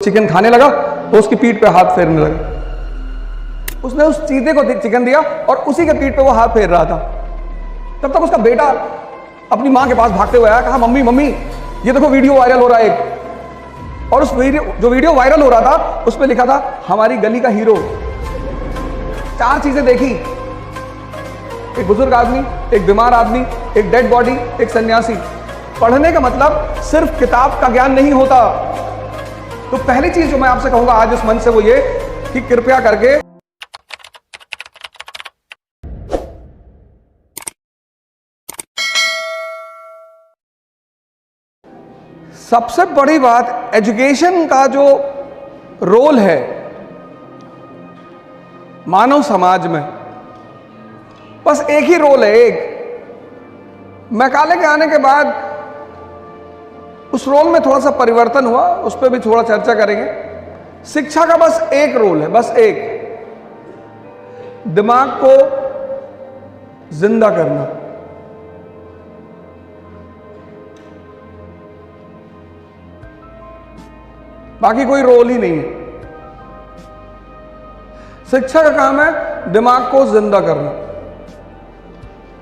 Chicken खाने लगा तो उसकी पीठ पे हाथ फेरने लगा। उसने उस चीते को चिकन दिया और उसी के पीठ पे वो हाथ फेर रहा था। तब तक उसका बेटा अपनी मां के पास भागते हुए आया, कहा मम्मी मम्मी ये देखो वीडियो वायरल हो रहा है एक। और उस वीडियो वायरल हो रहा था उस पर लिखा था हमारी गली का हीरो। 4 चीजें देखी, एक बुजुर्ग आदमी, एक बीमार आदमी, एक डेड बॉडी, एक सन्यासी। पढ़ने का मतलब सिर्फ किताब का ज्ञान नहीं होता। तो पहली चीज जो मैं आपसे कहूंगा आज इस मंच से वो ये कि कृपया करके सबसे बड़ी बात, एजुकेशन का जो रोल है मानव समाज में, बस एक ही रोल है, एक। मैकाले के आने के बाद उस रोल में थोड़ा सा परिवर्तन हुआ, उस पर भी थोड़ा चर्चा करेंगे। शिक्षा का बस एक रोल है, बस एक, दिमाग को जिंदा करना। बाकी कोई रोल ही नहीं है। शिक्षा का काम है दिमाग को जिंदा करना।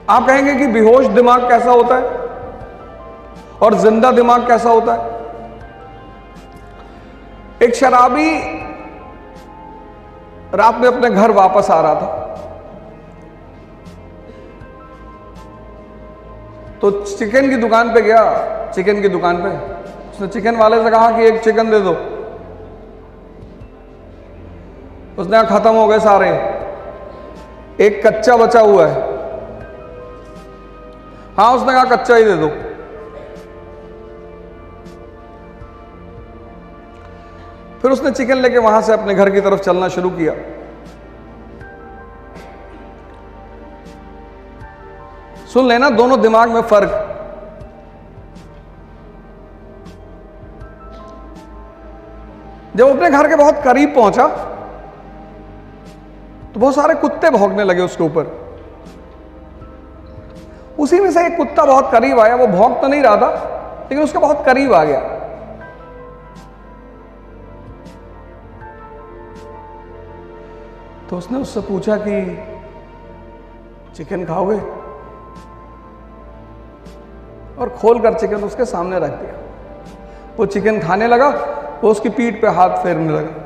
आप कहेंगे कि बेहोश दिमाग कैसा होता है और जिंदा दिमाग कैसा होता है? एक शराबी रात में अपने घर वापस आ रहा था, तो चिकन की दुकान पे गया। चिकन की दुकान पे उसने चिकन वाले से कहा कि एक चिकन दे दो। उसने कहा खत्म हो गए सारे, एक कच्चा बचा हुआ है। हाँ, उसने कहा कच्चा ही दे दो। फिर उसने चिकन लेके वहां से अपने घर की तरफ चलना शुरू किया। सुन लेना दोनों दिमाग में फर्क। जब अपने घर के बहुत करीब पहुंचा तो बहुत सारे कुत्ते भौंकने लगे उसके ऊपर। उसी में से एक कुत्ता बहुत करीब आया। वो भौंक तो नहीं रहा था लेकिन उसके बहुत करीब आ गया। तो उसने उससे पूछा कि चिकन खाओगे? और खोलकर चिकन उसके सामने रख दिया। वो चिकन खाने लगा, वो उसकी पीठ पे हाथ फेरने लगा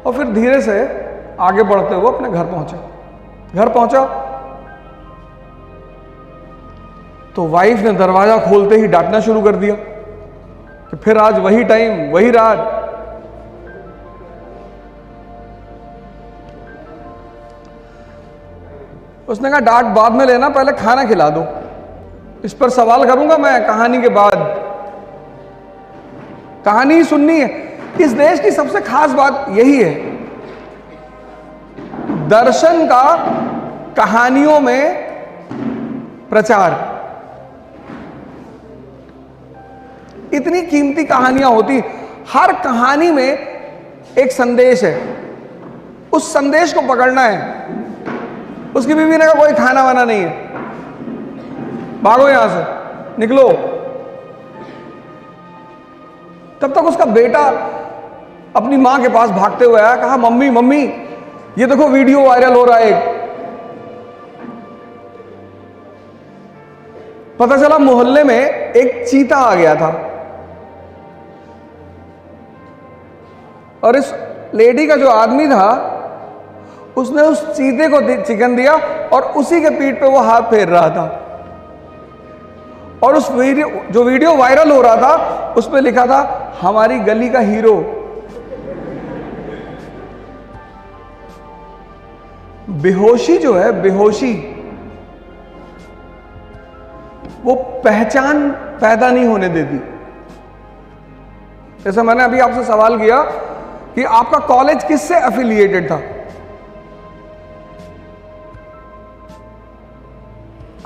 और फिर धीरे से आगे बढ़ते हुए अपने घर पहुंचा। घर पहुंचा तो वाइफ ने दरवाजा खोलते ही डांटना शुरू कर दिया कि फिर आज वही टाइम, वही रात। उसने कहा डांट बाद में लेना, पहले खाना खिला दो। इस पर सवाल करूंगा मैं कहानी के बाद। कहानी ही सुननी है। इस देश की सबसे खास बात यही है, दर्शन का कहानियों में प्रचार। इतनी कीमती कहानियां होती, हर कहानी में एक संदेश है। उस संदेश को पकड़ना है। उसकी बीवी ने कहा कोई खाना वाना नहीं है, भागो यहां से, निकलो। तब तक उसका बेटा अपनी मां के पास भागते हुए आया, कहा मम्मी मम्मी ये देखो वीडियो वायरल हो रहा है एक। पता चला मोहल्ले में एक चीता आ गया था और इस लेडी का जो आदमी था उसने उस चीते को चिकन दिया और उसी के पीठ पे वो हाथ फेर रहा था। और उस वीडियो वायरल हो रहा था उस पे लिखा था हमारी गली का हीरो। बेहोशी जो है, बेहोशी, वो पहचान पैदा नहीं होने देती। जैसे मैंने अभी आपसे सवाल किया कि आपका कॉलेज किससे एफिलिएटेड था।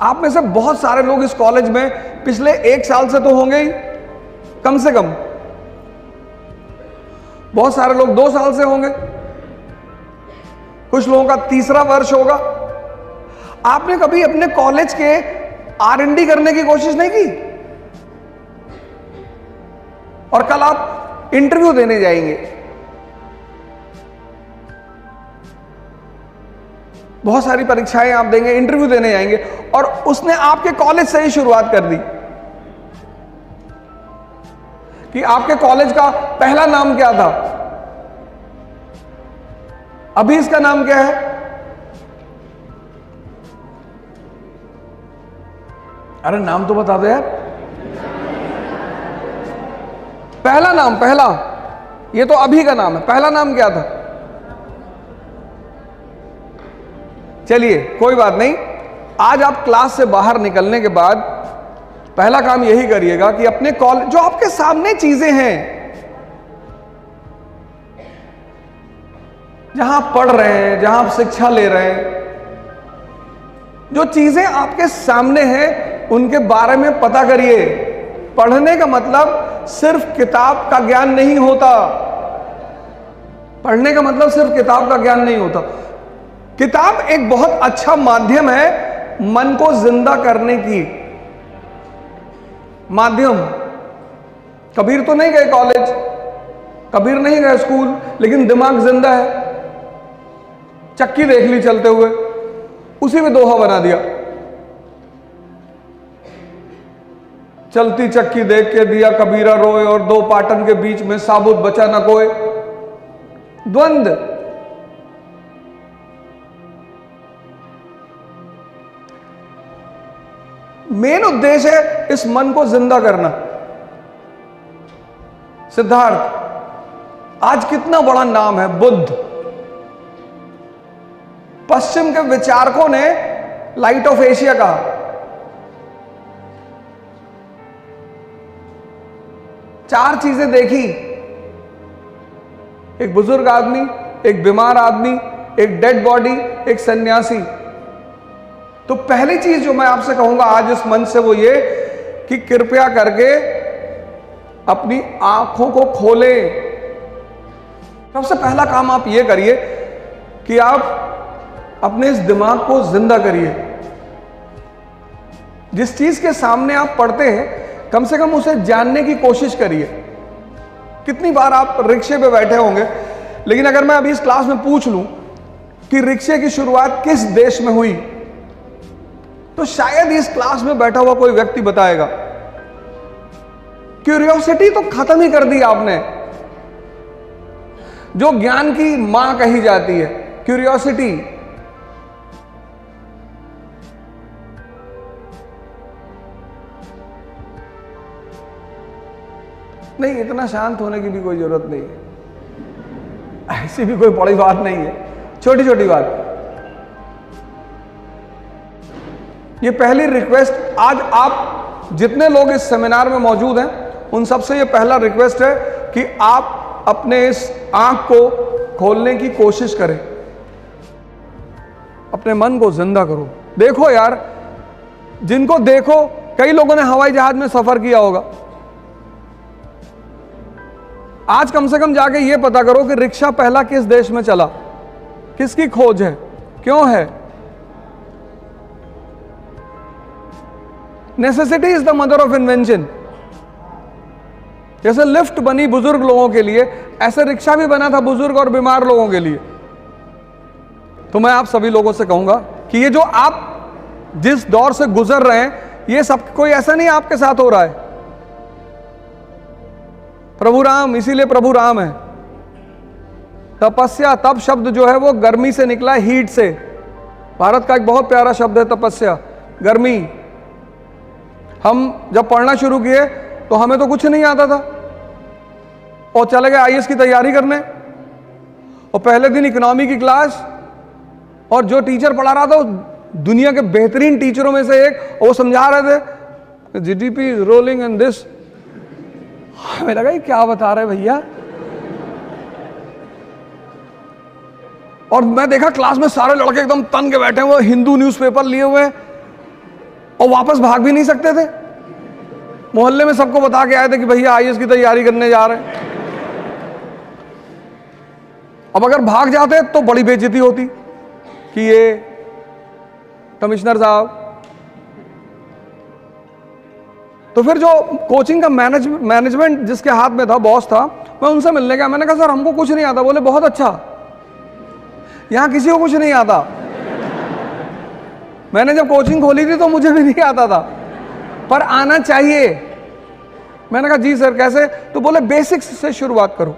आप में से बहुत सारे लोग इस कॉलेज में पिछले 1 साल से तो होंगे ही, कम से कम। बहुत सारे लोग 2 साल से होंगे, कुछ लोगों का 3रा वर्ष होगा। आपने कभी अपने कॉलेज के R&D करने की कोशिश नहीं की? और कल आप इंटरव्यू देने जाएंगे, बहुत सारी परीक्षाएं आप देंगे, इंटरव्यू देने जाएंगे, और उसने आपके कॉलेज से ही शुरुआत कर दी कि आपके कॉलेज का पहला नाम क्या था, अभी इसका नाम क्या है? अरे नाम तो बता दो यार। पहला नाम, पहला, ये तो अभी का नाम है, पहला नाम क्या था? चलिए कोई बात नहीं, आज आप क्लास से बाहर निकलने के बाद पहला काम यही करिएगा कि अपने कॉलेज, जो आपके सामने चीजें हैं, जहां आप पढ़ रहे हैं, जहां आप शिक्षा ले रहे हैं, जो चीजें आपके सामने हैं उनके बारे में पता करिए। पढ़ने का मतलब सिर्फ किताब का ज्ञान नहीं होता, पढ़ने का मतलब सिर्फ किताब का ज्ञान नहीं होता। किताब एक बहुत अच्छा माध्यम है मन को जिंदा करने की माध्यम। कबीर तो नहीं गए कॉलेज, कबीर नहीं गए स्कूल, लेकिन दिमाग जिंदा है। चक्की देख ली चलते हुए, उसी में दोहा बना दिया, चलती चक्की देख के दिया कबीरा रोए, और दो पाटन के बीच में साबुत बचा न कोई। द्वंद। मेन उद्देश्य है इस मन को जिंदा करना। सिद्धार्थ आज कितना बड़ा नाम है, बुद्ध। पश्चिम के विचारकों ने लाइट ऑफ एशिया कहा। चार चीजें देखी, एक बुजुर्ग आदमी, एक बीमार आदमी, एक डेड बॉडी, एक सन्यासी। तो पहली चीज जो मैं आपसे कहूंगा आज इस मंच से वो ये कि कृपया करके अपनी आंखों को खोलें। सबसे पहला काम आप ये करिए कि आप अपने इस दिमाग को जिंदा करिए। जिस चीज के सामने आप पढ़ते हैं कम से कम उसे जानने की कोशिश करिए। कितनी बार आप रिक्शे पे बैठे होंगे, लेकिन अगर मैं अभी इस क्लास में पूछ लूं कि रिक्शे की शुरुआत किस देश में हुई, तो शायद इस क्लास में बैठा हुआ कोई व्यक्ति बताएगा। क्यूरियोसिटी तो खत्म ही कर दी आपने, जो ज्ञान की मां कही जाती है, क्यूरियोसिटी। नहीं, इतना शांत होने की भी कोई जरूरत नहीं है, ऐसी भी कोई बड़ी बात नहीं है, छोटी छोटी बात। ये पहली रिक्वेस्ट, आज आप जितने लोग इस सेमिनार में मौजूद हैं उन सबसे ये पहला रिक्वेस्ट है कि आप अपने इस आंख को खोलने की कोशिश करें, अपने मन को जिंदा करो। देखो यार, जिनको देखो, कई लोगों ने हवाई जहाज में सफर किया होगा। आज कम से कम जाके ये पता करो कि रिक्शा पहला किस देश में चला, किसकी खोज है, क्यों है। Necessity is the mother of invention. जैसे लिफ्ट बनी बुजुर्ग लोगों के लिए, ऐसे रिक्शा भी बना था बुजुर्ग और बीमार लोगों के लिए। तो मैं आप सभी लोगों से कहूंगा कि ये जो आप जिस दौर से गुजर रहे हैं, ये सब कोई ऐसा नहीं आपके साथ हो रहा है। प्रभु राम, इसीलिए प्रभु राम है। तपस्या, तप शब्द जो है वो गर्मी से निकला है, हीट से। भारत का एक बहुत प्यारा शब्द है तपस्या, गर्मी। हम जब पढ़ना शुरू किए तो हमें तो कुछ नहीं आता था, और चले गए आईएएस की तैयारी करने, और पहले दिन इकोनॉमी की क्लास, और जो टीचर पढ़ा रहा था दुनिया के बेहतरीन टीचरों में से एक, और वो समझा रहे थे GDP is rolling in this. हमें लगा ये क्या बता रहे भैया। और मैं देखा क्लास में सारे लड़के एकदम तन के बैठे हुए, हिंदू न्यूज़पेपर लिए हुए, और वापस भाग भी नहीं सकते थे। मोहल्ले में सबको बता के आए थे कि भैया आईएएस की तैयारी करने जा रहे हैं। अब अगर भाग जाते तो बड़ी बेइज्जती होती कि ये कमिश्नर साहब, तो फिर जो कोचिंग का मैनेजमेंट जिसके हाथ में था, बॉस था, मैं उनसे मिलने गया। मैंने कहा सर हमको कुछ नहीं आता। बोले बहुत अच्छा, यहां किसी को कुछ नहीं आता। मैंने जब कोचिंग खोली थी तो मुझे भी नहीं आता था, पर आना चाहिए। मैंने कहा जी सर कैसे? तो बोले बेसिक्स से शुरुआत करो।